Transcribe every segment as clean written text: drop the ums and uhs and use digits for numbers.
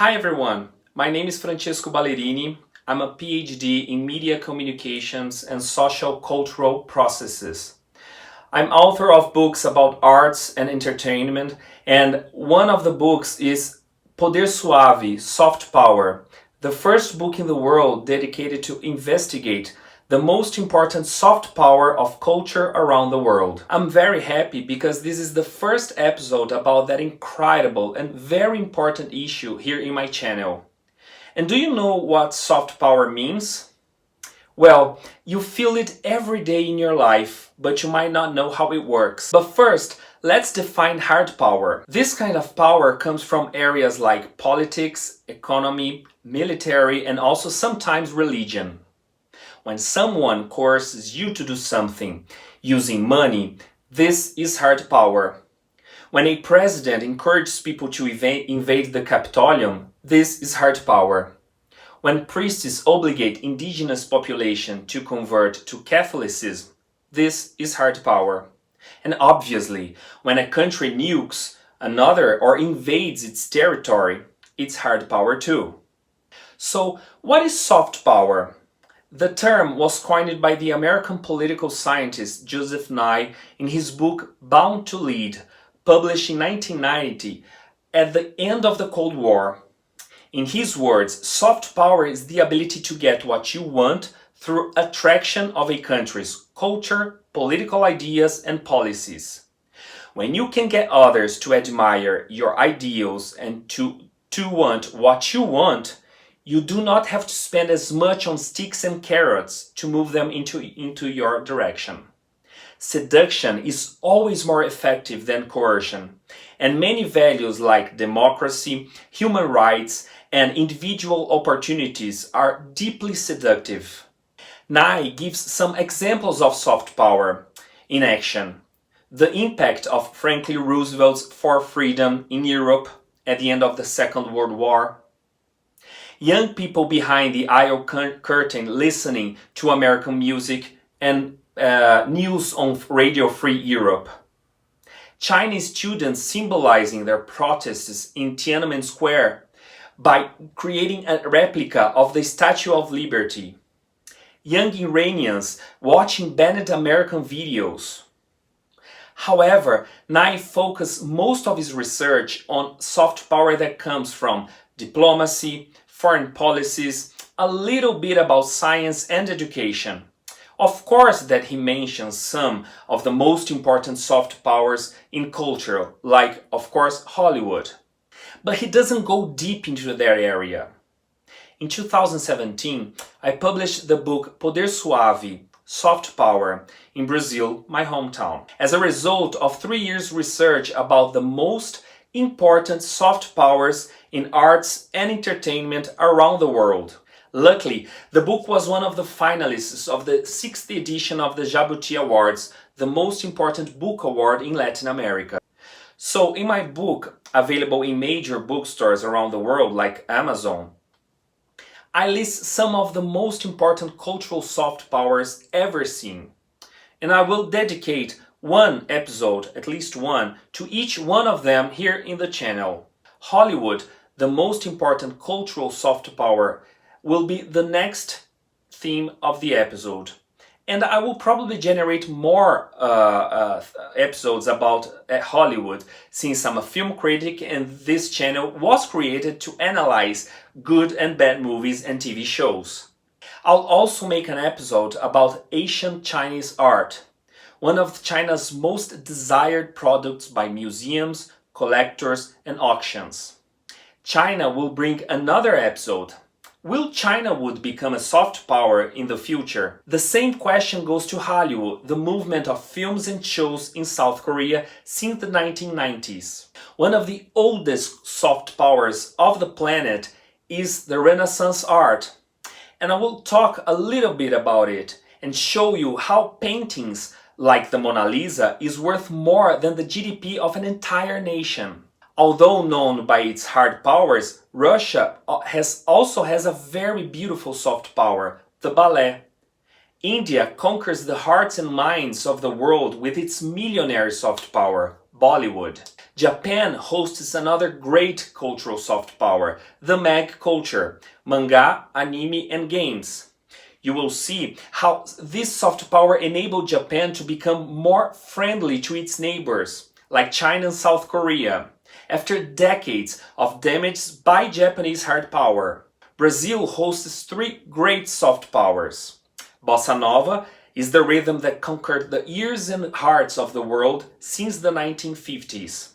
Hi everyone, my name is Francesco Ballerini. I'm a PhD in Media Communications and Social Cultural Processes. I'm author of books about arts and entertainment, and one of the books is Poder Suave, Soft Power, the first book in the world dedicated to investigate the most important soft power of culture around the world. I'm very happy because this is the first episode about that incredible and very important issue here in my channel. And do you know what soft power means? Well, you feel it every day in your life, but you might not know how it works. But first, let's define hard power. This kind of power comes from areas like politics, economy, military, and also sometimes religion. When someone coerces you to do something using money, this is hard power. When a president encourages people to invade the Capitolium, this is hard power. When priests obligate indigenous population to convert to Catholicism, this is hard power. And obviously, when a country nukes another or invades its territory, it's hard power too. So, what is soft power? The term was coined by the American political scientist Joseph Nye in his book Bound to Lead, published in 1990 at the end of the Cold War. In his words, soft power is the ability to get what you want through attraction of a country's culture, political ideas, and policies. When you can get others to admire your ideals and to want what you want, you do not have to spend as much on sticks and carrots to move them into your direction. Seduction is always more effective than coercion, and many values like democracy, human rights, and individual opportunities are deeply seductive. Nye gives some examples of soft power in action. The impact of Franklin Roosevelt's For Freedom in Europe at the end of the Second World War. Young people behind the aisle curtain listening to American music and news on Radio Free Europe. Chinese students symbolizing their protests in Tiananmen Square by creating a replica of the Statue of Liberty. Young Iranians watching banned American videos. However, Nye focused most of his research on soft power that comes from diplomacy, foreign policies, a little bit about science and education. Of course that he mentions some of the most important soft powers in culture, like, of course, Hollywood. But he doesn't go deep into that area. In 2017, I published the book Poder Suave, Soft Power, in Brazil, my hometown, as a result of 3 years' research about the most important soft powers in arts and entertainment around the world. Luckily, the book was one of the finalists of the 6th edition of the Jabuti Awards, the most important book award in Latin America. So in my book, available in major bookstores around the world like Amazon, I list some of the most important cultural soft powers ever seen. And I will dedicate one episode, at least one, to each one of them here in the channel. Hollywood, the most important cultural soft power, will be the next theme of the episode. And I will probably generate more episodes about Hollywood, since I'm a film critic and this channel was created to analyze good and bad movies and TV shows. I'll also make an episode about Asian Chinese art, one of China's most desired products by museums, collectors, and auctions. China will bring another episode. Will Chinawood become a soft power in the future? The same question goes to Hallyu, the movement of films and shows in South Korea since the 1990s. One of the oldest soft powers of the planet is the Renaissance art. And I will talk a little bit about it and show you how paintings like the Mona Lisa is worth more than the GDP of an entire nation. Although known by its hard powers, Russia also has a very beautiful soft power, the ballet. India conquers the hearts and minds of the world with its millionaire soft power, Bollywood. Japan hosts another great cultural soft power, the mag culture, manga, anime, and games. You will see how this soft power enabled Japan to become more friendly to its neighbors, like China and South Korea, after decades of damage by Japanese hard power. Brazil hosts three great soft powers. Bossa Nova is the rhythm that conquered the ears and hearts of the world since the 1950s.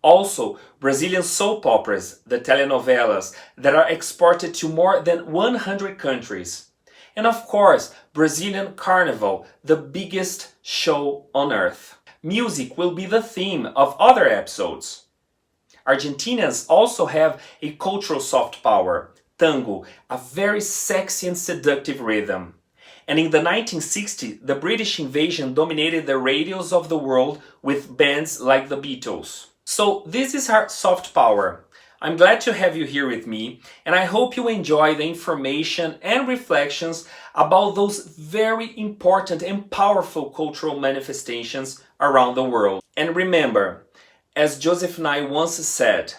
Also, Brazilian soap operas, the telenovelas, that are exported to more than 100 countries. And of course, Brazilian Carnival, the biggest show on earth. Music will be the theme of other episodes. Argentinians also have a cultural soft power, tango, a very sexy and seductive rhythm. And in the 1960s, the British invasion dominated the radios of the world with bands like the Beatles. So this is our soft power. I'm glad to have you here with me, and I hope you enjoy the information and reflections about those very important and powerful cultural manifestations around the world. And remember, as Joseph Nye once said,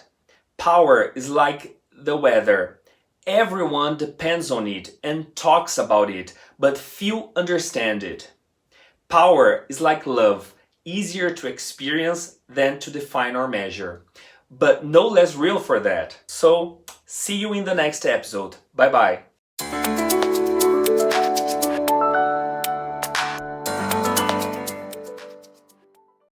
power is like the weather. Everyone depends on it and talks about it, but few understand it. Power is like love, easier to experience than to define or measure, but no less real for that. So, see you in the next episode. Bye bye.